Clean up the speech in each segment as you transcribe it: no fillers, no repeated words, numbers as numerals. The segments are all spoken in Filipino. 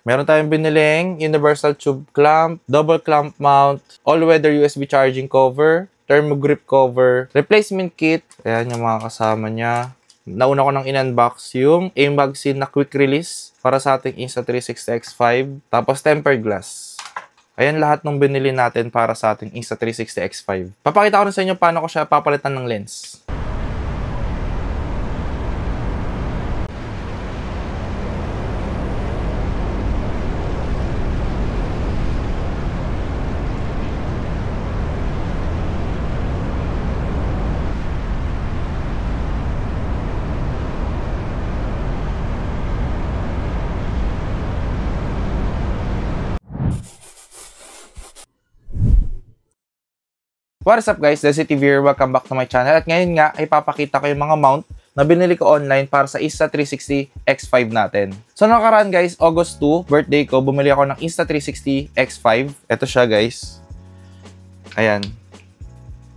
Meron tayong biniling universal tube clamp, double clamp mount, all-weather USB charging cover, thermo grip cover, replacement kit. Ayan yung mga kasama niya. Nauna ko nang in-unbox yung AIM-MagSeal na quick release para sa ating Insta360 X5. Tapos tempered glass. Ayan lahat ng binili natin para sa ating Insta360 X5. Papakita ko rin sa inyo paano ko siya papalitan ng lens. What is up guys, this is TV here. Welcome back to my channel. At ngayon nga, ay papakita ko yung mga mount na binili ko online para sa Insta360 X5 natin. So nakaraan guys, August 2, birthday ko, bumili ako ng Insta360 X5. Ito siya guys. Ayan.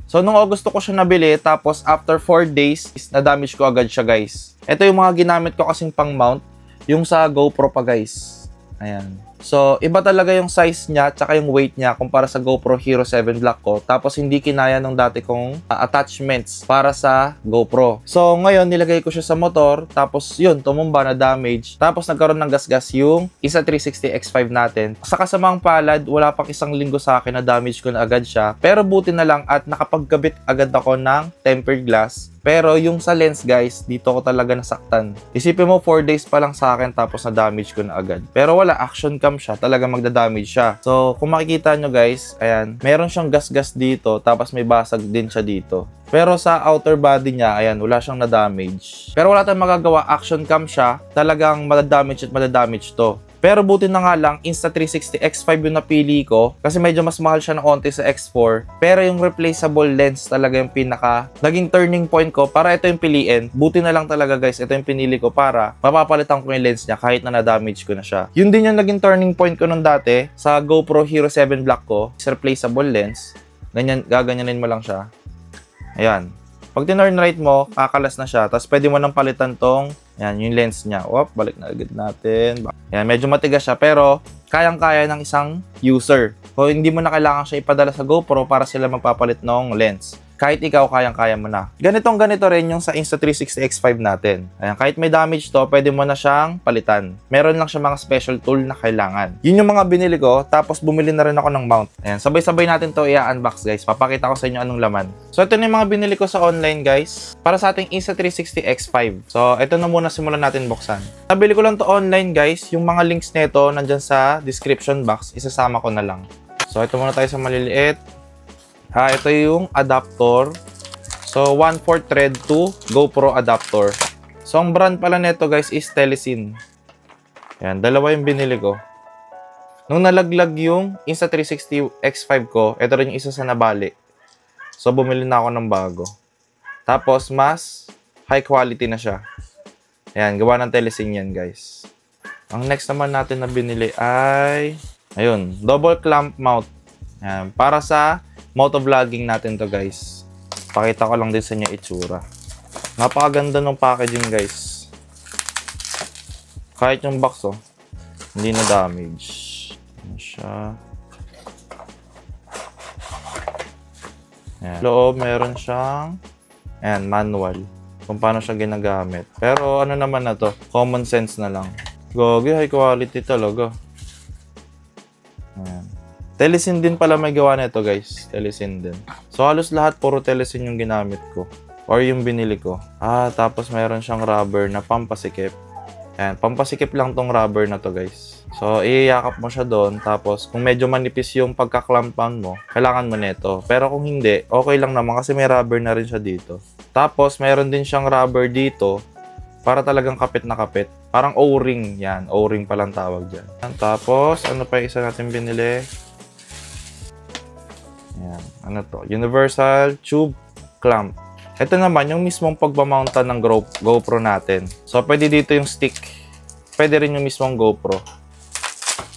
So nung August ko siya nabili, tapos after 4 days, na-damage ko agad siya guys. Ito yung mga ginamit ko kasing pang mount, yung sa GoPro pa guys. Ayan. So, iba talaga yung size niya tsaka yung weight niya kumpara sa GoPro Hero 7 Black ko. Tapos, hindi kinaya nung dati kong attachments para sa GoPro. So, ngayon, nilagay ko siya sa motor. Tapos, yun, tumumba na damage. Tapos, nagkaroon ng gasgas yung Insta360 X5 natin. Sa kasamang palad, wala pang isang linggo sa akin na damage ko na agad siya. Pero buti na lang at nakapagkabit agad ako ng tempered glass. Pero yung sa lens guys, dito ko talaga nasaktan. Isipin mo 4 days pa lang sa akin tapos na-damage ko na agad. Pero wala, action cam siya, talaga magda-damage siya. So kung makikita nyo guys, ayan, meron siyang gas-gas dito tapos may basag din siya dito. Pero sa outer body niya, ayan, wala siyang na-damage. Pero wala tayong magagawa, action cam siya, talagang madadamage at madadamage to. Pero buti na nga lang, Insta360 X5 yung napili ko kasi medyo mas mahal siya ng onti sa X4. Pero yung replaceable lens talaga yung naging turning point ko para ito yung piliin. Buti na lang talaga guys, ito yung pinili ko para mapapalitan ko yung lens niya kahit na na-damage ko na siya. Yun din yung naging turning point ko nung dati sa GoPro Hero 7 Black ko. Is replaceable lens. Ganyan, gaganyanin mo lang siya. Ayan. Pag tinurn right mo, kakalas na siya. Tapos pwede mo nang palitan tong, yan, yung lens niya. Oop, balik na agad natin. Yan, medyo matigas siya pero kayang-kaya ng isang user. So, hindi mo na kailangan siya ipadala sa GoPro para sila magpapalit ng lens. Kahit ikaw, kayang-kaya mo na. Ganito rin yung sa Insta360 X5 natin. Ayan, kahit may damage to, pwede mo na siyang palitan. Meron lang siya mga special tool na kailangan. Yun yung mga binili ko, tapos bumili na rin ako ng mount. Ayan, sabay-sabay natin to i-unbox guys. Papakita ko sa inyo anong laman. So, ito na yung mga binili ko sa online guys, para sa ating Insta360 X5. So, ito na muna simulan natin buksan. Nabili ko lang to online guys. Yung mga links nito nandyan sa description box. Isasama ko na lang. So, ito muna tayo sa maliliit. Ito yung adapter. So, 1/4 thread to GoPro adapter. So, ang brand pala nito guys is Telesin. Yan, dalawa yung binili ko. Nung nalaglag yung Insta360 X5 ko, ito rin yung isa sa nabali. So, bumili na ako ng bago. Tapos, mas high quality na siya. Ayan, gawa ng Telesin yan guys. Ang next naman natin na binili ay, ayun, double clamp mount. Ayan, para sa motovlogging natin to guys. Pakita ko lang din sa inyo itsura. Napakaganda ng packaging guys. Kahit yung box hindi na damage. Ayan siya. Ayan. Loob meron siyang manual kung paano siya ginagamit. Pero ano naman na to, common sense na lang. Gogi, high quality talaga. Ayan. Telesin din pala may gawa nito guys. Telesin din. So halos lahat puro Telesin yung ginamit ko. Or yung binili ko. Tapos mayroon siyang rubber na pampasikip. Ayan, pampasikip lang tong rubber na to guys. So iyakap mo siya doon. Tapos kung medyo manipis yung pagkaklampan mo, kailangan mo nito. Pero kung hindi, okay lang naman kasi may rubber na rin siya dito. Tapos mayroon din siyang rubber dito para talagang kapit na kapit. Parang O-ring yan. O-ring palang tawag dyan. Tapos ano pa yung isa natin binili? Ayan. Ano to? Universal Tube Clamp. Ito naman yung mismong pagmamountan ng GoPro natin. So, pwede dito yung stick. Pwede rin yung mismong GoPro.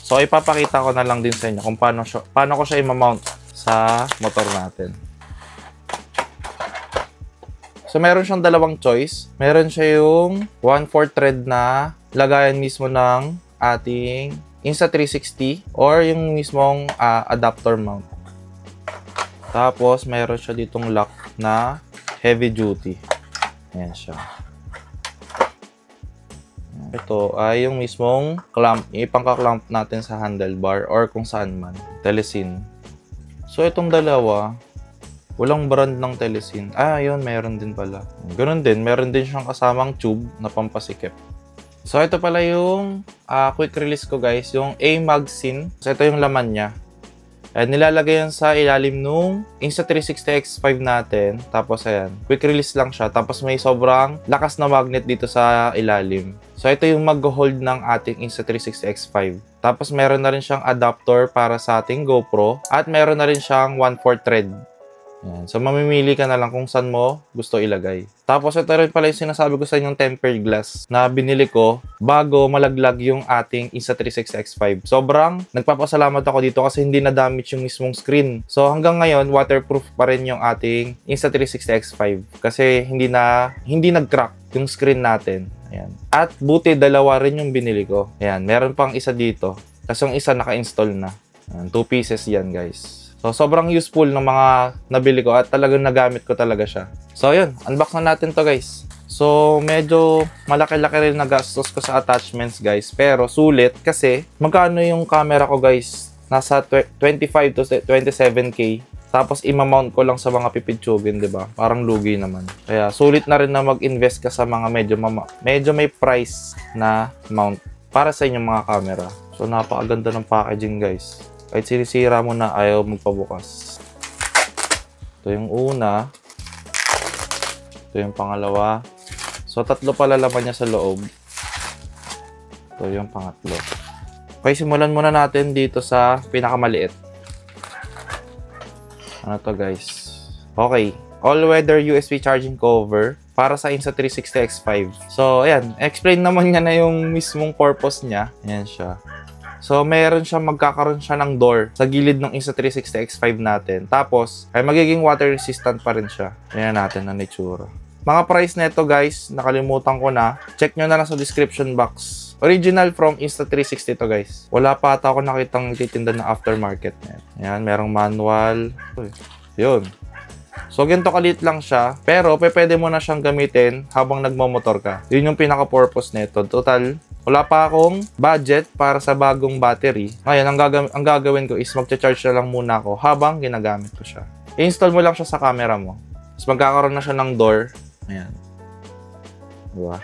So, ipapakita ko na lang din sa inyo kung paano ko siya i-mount sa motor natin. So, meron siyang dalawang choice. Meron siya yung 1/4 thread na lagayan mismo ng ating Insta360 or yung mismong adapter mount. Tapos, meron siya ditong lock na heavy duty. Ayan siya. Ito ay yung mismong clamp. Ipangka-clamp natin sa handlebar or kung saan man. Telesin. So, itong dalawa, walang brand ng Telesin. Yun, meron din pala. Ganun din, meron din siyang kasamang tube na pampasikip. So, ito pala yung quick release ko guys, yung A-Magazine. So, ito yung laman niya. Nilalagay yan sa ilalim nung Insta360 X5 natin. Tapos, ayan, quick release lang siya. Tapos, may sobrang lakas na magnet dito sa ilalim. So, ito yung mag-hold ng ating Insta360 X5. Tapos, meron na rin siyang adapter para sa ating GoPro. At meron na rin siyang 1/4 thread. Yan. So, mamimili ka na lang kung saan mo gusto ilagay. Tapos, ito rin pala yung sinasabi ko sa inyong tempered glass na binili ko bago malaglag yung ating Insta360 X5. Sobrang nagpapasalamat ako dito kasi hindi na-damage yung mismong screen. So, hanggang ngayon, waterproof pa rin yung ating Insta360 X5 kasi hindi nag-crack yung screen natin. Ayan. At buti, dalawa rin yung binili ko. Ayan. Meron pang isa dito. Kasi yung isa naka-install na. Ayan. 2 pieces yan, guys. So, sobrang useful ng mga nabili ko at talagang nagamit ko talaga siya. So, yun. Unbox na natin to guys. So, medyo malaki-laki rin na gastos ko sa attachments, guys. Pero, sulit kasi magkano yung camera ko, guys? Nasa 25 to 27K. Tapos, imamount ko lang sa mga pipitsugin, di ba? Parang lugi naman. Kaya, sulit na rin na mag-invest ka sa mga medyo may price na mount para sa inyong mga camera. So, napakaganda ng packaging, guys. Kahit sinisira mo na, ayaw magpabukas. Ito yung una. Ito yung pangalawa. So, 3 pala laman niya sa loob. Ito yung pangatlo. Okay, simulan muna natin dito sa pinakamaliit. Ano to guys? Okay. All-weather USB charging cover para sa Insta360 X5. So, ayan. Explain naman niya na yung mismong purpose niya. Ayan siya. So, magkakaroon siya ng door sa gilid ng Insta360 X5 natin. Tapos, ay magiging water resistant pa rin siya. Tingnan natin ang itsura. Mga price nito guys, nakalimutan ko na. Check nyo na lang sa description box. Original from Insta360 to guys. Wala pa ata ako nakitang titinda ng aftermarket. Ayan, merong manual. Yun. So, ganito kalit lang siya. Pero, pwede mo na siyang gamitin habang nagmamotor ka. Yun yung pinaka-purpose nito. Total, wala pa akong budget para sa bagong battery. Ngayon, ang gagawin ko is magcha-charge na lang muna ako habang ginagamit ko siya. I-install mo lang siya sa camera mo. Tapos magkakaroon na siya ng door. Ayan. Diba?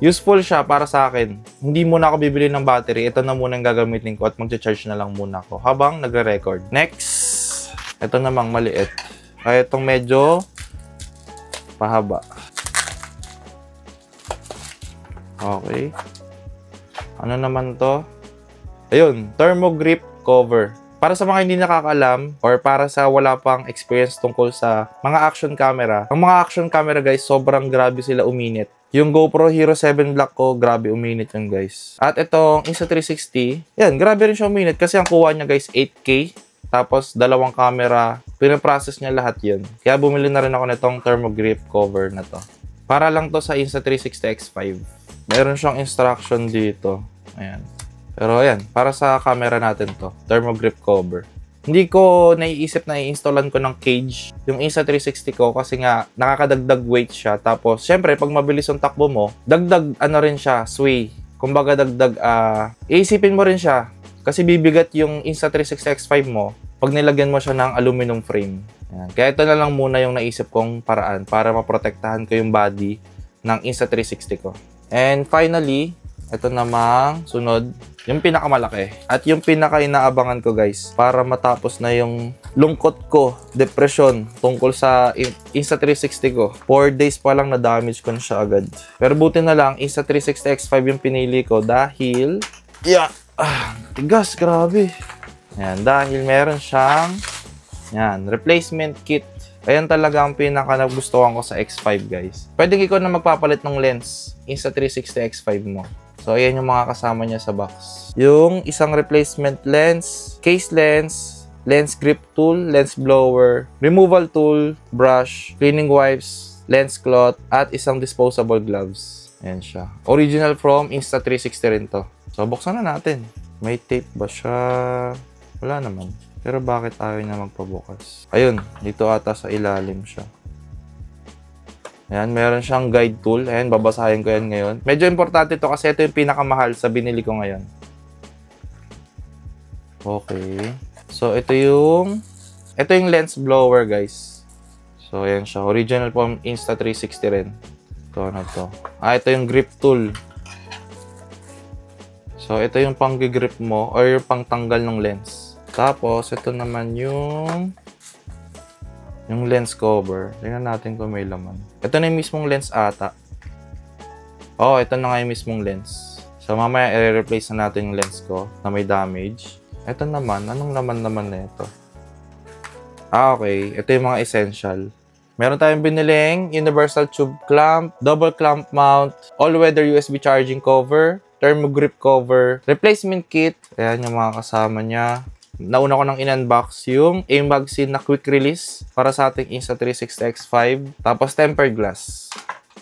Useful siya para sa akin. Hindi muna ako bibili ng battery. Ito na muna yung gagamitin ko at magcha-charge na lang muna ako habang nagre-record. Next. Ito namang maliit. Ay, itong medyo pahaba. Okay. Ano naman to? Ayun, thermogrip cover. Para sa mga hindi nakakaalam or para sa wala pang experience tungkol sa mga action camera. Ang mga action camera guys, sobrang grabe sila uminit. Yung GoPro Hero 7 Black ko, grabe uminit yun guys. At itong Insta360, yan, grabe rin siya uminit kasi ang kuha niya guys 8K. Tapos dalawang camera, pinaprocess niya lahat yun. Kaya bumili na rin ako nitong thermogrip cover na to. Para lang to sa Insta360 X5. Meron siyang instruction dito. Ayan. Pero ayan, para sa camera natin to. Thermogrip cover. Hindi ko naiisip na i-installan ko ng cage yung Insta360 ko kasi nga nakakadagdag weight siya. Tapos, syempre, pag mabilis yung takbo mo, dagdag ano rin siya, sway. Kumbaga dagdag, iisipin mo rin siya. Kasi bibigat yung Insta360 X5 mo pag nilagyan mo siya ng aluminum frame. Ayan. Kaya ito na lang muna yung naisip kong paraan para maprotektahan ko yung body ng Insta360 ko. And finally, ito namang sunod, yung pinakamalaki. At yung pinaka-inaabangan ko guys, para matapos na yung lungkot ko, depression, tungkol sa Insta360 ko. 4 days pa lang na-damage ko na siya agad. Pero buti na lang, Insta360 X5 yung pinili ko dahil, tigas, grabe. Ayan, dahil meron siyang Yan, replacement kit. Ayan talaga ang pinaka nagustuhan ko sa X5 guys. Pwede ikaw na magpapalit ng lens Insta360 X5 mo. So, ayan yung mga kasama niya sa box. Yung isang replacement lens, case lens, lens grip tool, lens blower, removal tool, brush, cleaning wipes, lens cloth, at isang disposable gloves. Ayan siya. Original from Insta360 rin to. So, buksan na natin. May tape ba siya? Wala naman. Pero bakit ayaw niya magpabukas? Ayun, dito ata sa ilalim siya. Ayan, meron siyang guide tool. Ayan, babasahin ko yan ngayon. Medyo importante to kasi ito yung pinakamahal sa binili ko ngayon. Okay. So, ito yung lens blower, guys. So, ayan siya. Original from Insta360 rin. Ito, ano to? Ito yung grip tool. So, ito yung pang-grip mo or yung pang-tanggal ng lens. Tapos, ito naman yung lens cover. Tingnan natin kung may laman. Ito na yung mismong lens ata. Oh, ito na nga yung mismong lens. So, mamaya i-replace na natin yung lens ko na may damage. Ito naman, anong laman naman na ito? Okay. Ito yung mga essential. Meron tayong biniling universal tube clamp, double clamp mount, all-weather USB charging cover, thermo grip cover, replacement kit. Ayan yung mga kasama niya. Nauna ko nang in-unbox yung aim magazine na quick release para sa ating Insta360 X5. Tapos tempered glass.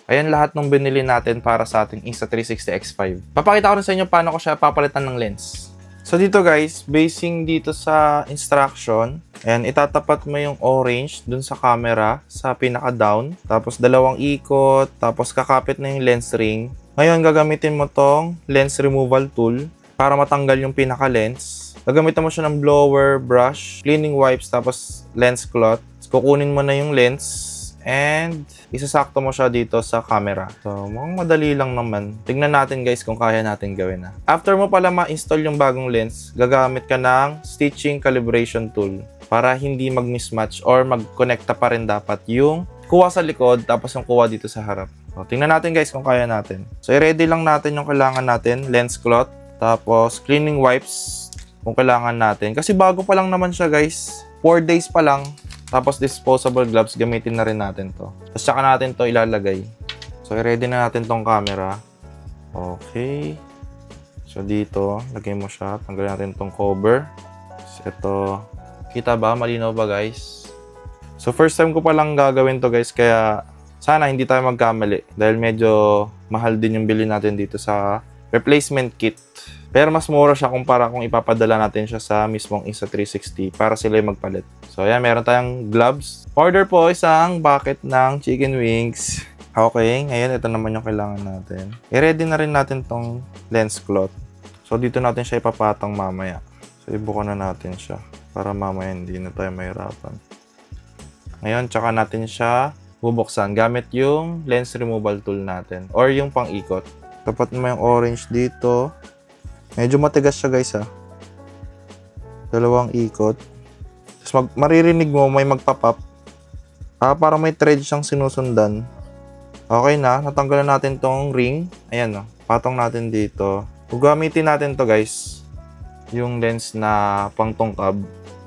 Ayan lahat ng binili natin para sa ating Insta360 X5. Papakita ko rin sa inyo paano ko siya papalitan ng lens. So dito guys, basing dito sa instruction, ayan, itatapat mo yung orange dun sa camera sa pinaka-down. Tapos dalawang ikot, tapos kakapit na yung lens ring. Ngayon gagamitin mo tong lens removal tool para matanggal yung pinaka-lens. Gagamitan mo siya ng blower, brush, cleaning wipes, tapos lens cloth. Kukunin mo na yung lens and isasakto mo siya dito sa camera. So, mukhang madali lang naman. Tingnan natin guys kung kaya natin gawin na. After mo pala ma-install yung bagong lens, gagamit ka ng stitching calibration tool para hindi mag-mismatch or mag-connecta pa rin dapat yung kuha sa likod tapos yung kuha dito sa harap. So, tingnan natin guys kung kaya natin. So, i-ready lang natin yung kailangan natin. Lens cloth, tapos cleaning wipes kung kailangan natin. Kasi bago pa lang naman siya guys. 4 days pa lang. Tapos disposable gloves, gamitin na rin natin to. Tapos saka natin to ilalagay. So, i-ready na natin tong camera. Okay. So, dito, lagay mo siya. Tanggalin natin tong cover. So, ito. Kita ba? Malinaw ba guys? So, first time ko pa lang gagawin to guys. Kaya, sana hindi tayo magkamali. Dahil medyo mahal din yung bili natin dito sa replacement kit. Pero mas mura siya kumpara kung ipapadala natin siya sa mismong Insta360 para sila yung magpalit. So, ayan, meron tayong gloves. Order po isang bucket ng chicken wings. Okay, ngayon ito naman yung kailangan natin. I-ready na rin natin tong lens cloth. So, dito natin siya ipapatong mamaya. So, ibuka na natin siya para mamaya hindi na tayo mahirapan. Ngayon, tsaka natin siya bubuksan gamit yung lens removal tool natin or yung pang-ikot. Tapat mo yung orange dito. Medyo matigas siya guys ha. Dalawang ikot. Tapos maririnig mo may magpapap. Para may thread siyang sinusundan. Okay na. Natanggalan natin tong ring. Ayan o. Patong natin dito. Gagamitin natin to guys. Yung lens na pangtungkab.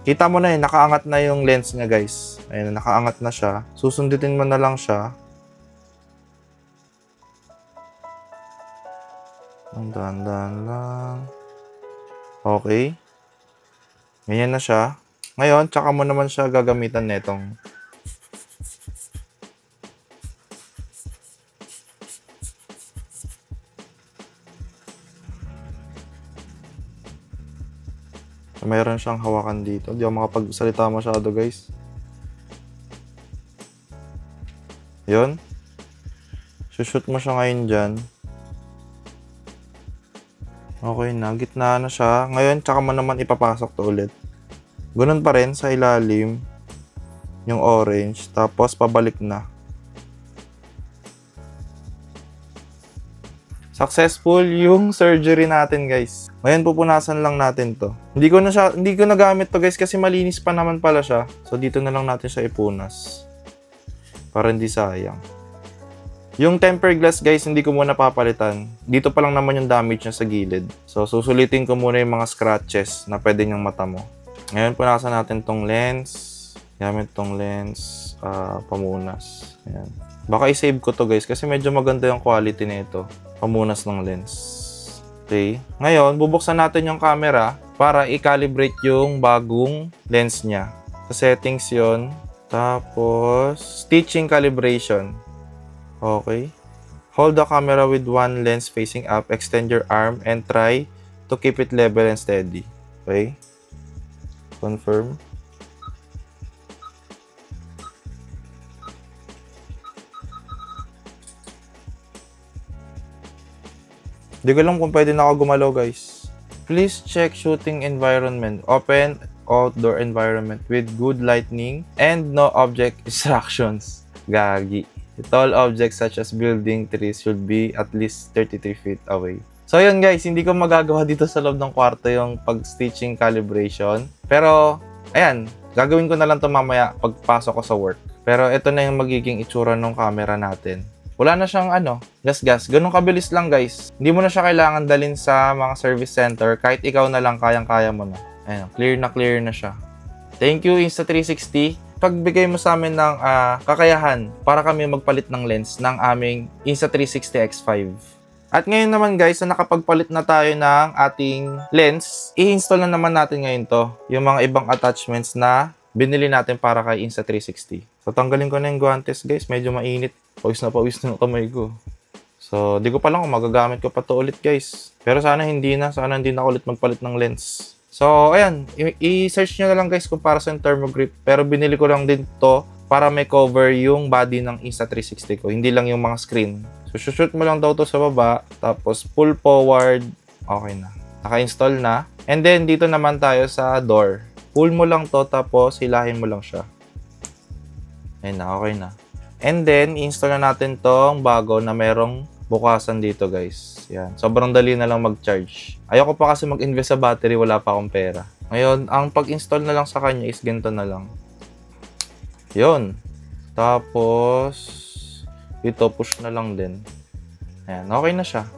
Kita mo na yun. Nakaangat na yung lens niya guys. Ayan. Nakaangat na siya. Susundutin mo na lang siya. Ang dahan-dahan lang. Okay. Ganyan na siya. Ngayon, tsaka mo naman siya gagamitan netong. So, mayroon siyang hawakan dito. Hindi ako makapagsalita masyado guys. Yun. Shoot mo siya ngayon dyan. Okay na, gitna na siya. Ngayon, tsaka mo naman ipapasok to ulit. Ganun pa rin sa ilalim. Yung orange. Tapos, pabalik na. Successful yung surgery natin, guys. Ngayon, pupunasan lang natin to. Hindi ko nagamit to, guys, kasi malinis pa naman pala siya. So, dito na lang natin siya ipunas. Para hindi sayang. Yung tempered glass guys, hindi ko muna papalitan. Dito pa lang naman yung damage niya sa gilid. So, susulitin ko muna yung mga scratches na pwede niyang mata mo. Ngayon, punasan natin tong lens. Gamit tong lens, pamunas. Ayan. Baka i-save ko to guys kasi medyo maganda yung quality nito. Pamunas ng lens. Okay. Ngayon, bubuksan natin yung camera para i-calibrate yung bagong lens niya. Sa settings yon. Tapos, stitching calibration. Okay. Hold the camera with one lens facing up, extend your arm, and try to keep it level and steady. Okay. Confirm. Di ko alam kung pwede na ako gumalaw, guys. Please check shooting environment. Open outdoor environment with good lighting and no object distractions. Gagi. Tall objects such as building, trees should be at least 33 feet away. So yun guys, hindi ko magagawa dito sa loob ng kwarto yung pag-stitching calibration. Pero, ayan, gagawin ko na lang ito mamaya pagpasok ko sa work. Pero ito na yung magiging itsura ng camera natin. Wala na siyang gas-gas. Ganun kabilis lang guys. Hindi mo na siya kailangan dalhin sa mga service center. Kahit ikaw na lang, kayang-kaya mo na. Ayan, clear na siya. Thank you Insta360. Pagbigay mo sa amin ng kakayahan para kami magpalit ng lens ng aming Insta360 X5. At ngayon naman guys, na nakapagpalit na tayo ng ating lens, i-install na naman natin ngayon to. Yung mga ibang attachments na binili natin para kay Insta360. So tanggalin ko na yung guantes guys, medyo mainit. Pawis na yung kamay ko. So, di ko pa lang kung magagamit ko pa to ulit guys. Pero sana hindi na ako ulit magpalit ng lens. So, ayan, i-search nyo na lang guys kung para sa thermogrip. Pero binili ko lang din to para may cover yung body ng Insta360 ko. Hindi lang yung mga screen. So, shoot mo lang daw to sa baba. Tapos, pull forward. Okay na. Naka-install na. And then, dito naman tayo sa door. Pull mo lang to tapos hilahin mo lang siya. Ayan na, okay na. And then, install na natin tong bago na merong bukasan dito guys. Yan. Sobrang dali na lang mag-charge. Ayoko pa kasi mag-invest sa battery, wala pa akong pera. Ngayon, ang pag-install na lang sa kanya is ganito na lang. Yun. Tapos, ito push na lang din. Ayan, okay na siya.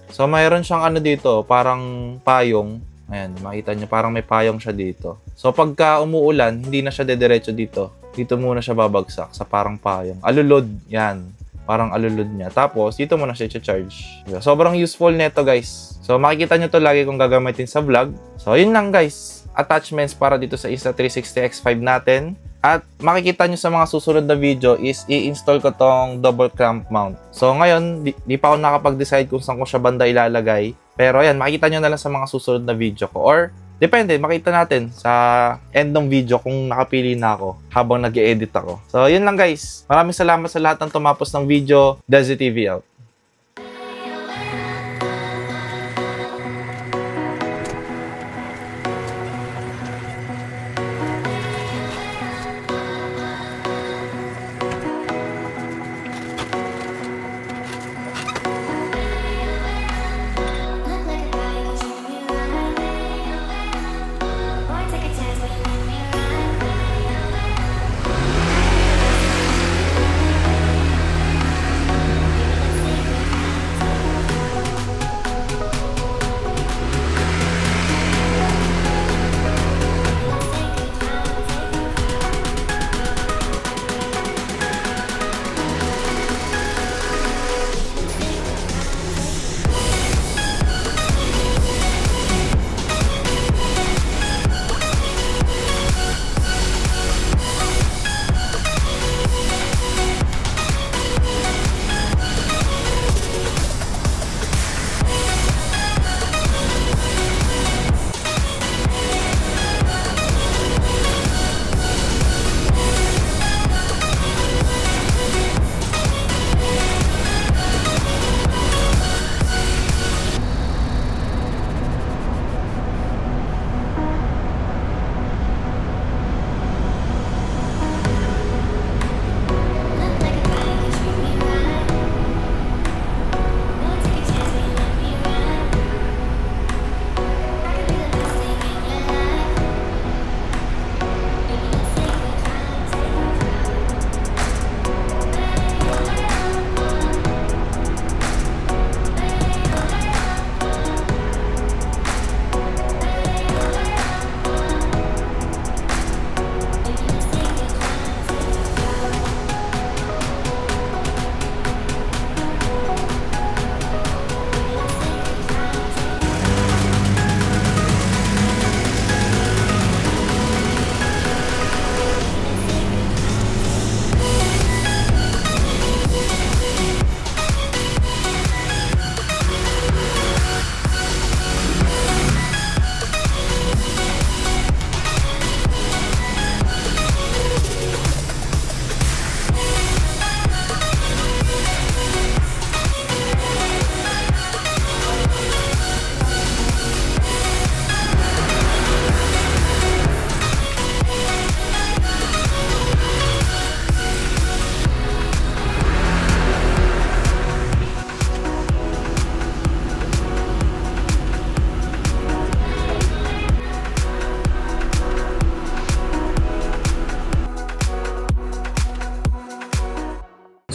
So, mayroon siyang dito, parang payong. Ayan, makita niyo, parang may payong siya dito. So, pagka umuulan, hindi na siya dediretso dito. Dito muna siya babagsak sa parang payong. Alulod, yan. Parang alulod niya. Tapos, dito mo na siya i-charge. Sobrang useful nito guys. So, makikita nyo to lagi kung gagamitin sa vlog. So, yun lang guys. Attachments para dito sa Insta360 X5 natin. At makikita nyo sa mga susunod na video is i-install ko tong double clamp mount. So, ngayon, di pa ako nakapag-decide kung saan ko siya banda ilalagay. Pero, ayan, makikita nyo na lang sa mga susunod na video ko. Or, depende, makita natin sa end ng video kung nakapili na ako habang nag-e-edit ako. So, yun lang guys. Maraming salamat sa lahat ng tumapos ng video. Dezi TV out.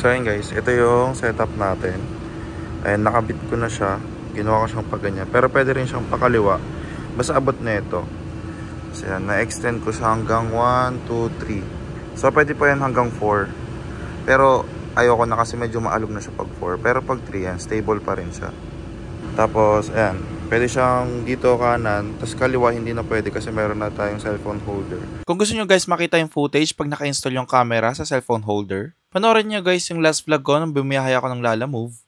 So ayun guys, ito yung setup natin. Ayan, nakabit ko na siya. Ginawa ko siyang paganyan. Pero pwede rin siyang pakaliwa. Basta abot na ito. So yan, na-extend ko siya hanggang 1, 2, 3. So pwede pa yan hanggang 4. Pero ayoko na kasi medyo maalog na siya pag 4. Pero pag 3 yan, stable pa rin siya. Tapos ayan, pwede siyang dito kanan. Tapos kaliwa hindi na pwede kasi meron na tayong cellphone holder. Kung gusto nyo guys makita yung footage pag naka-install yung camera sa cellphone holder, panoorin nyo guys yung last vlog ko nung bumiyahe ako ng Lalamove.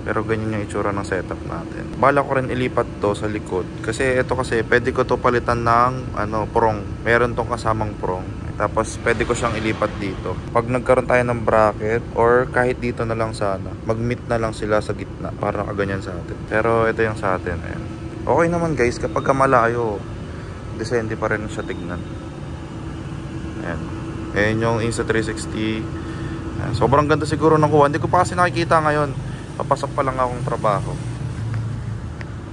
Pero ganyan yung itsura ng setup natin. Bala ko rin ilipat to sa likod. Kasi ito kasi pwede ko to palitan ng prong. Meron tong kasamang prong. Tapos pwede ko siyang ilipat dito. Pag nagkaroon tayo ng bracket or kahit dito na lang sana, mag-meet na lang sila sa gitna para nakaganyan sa atin. Pero ito yung sa atin. Ayan. Okay naman guys, kapag malayo, decente pa rin siya tignan. Ayan. Ayan yung Insta360. Ayan. Sobrang ganda siguro ng kuha. Hindi ko pa kasi nakikita ngayon. Papasok pa lang akong trabaho.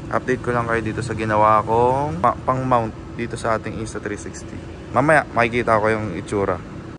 Update ko lang kayo dito sa ginawa kong pang-mount dito sa ating Insta360. Mamaya makikita ko yung itsura.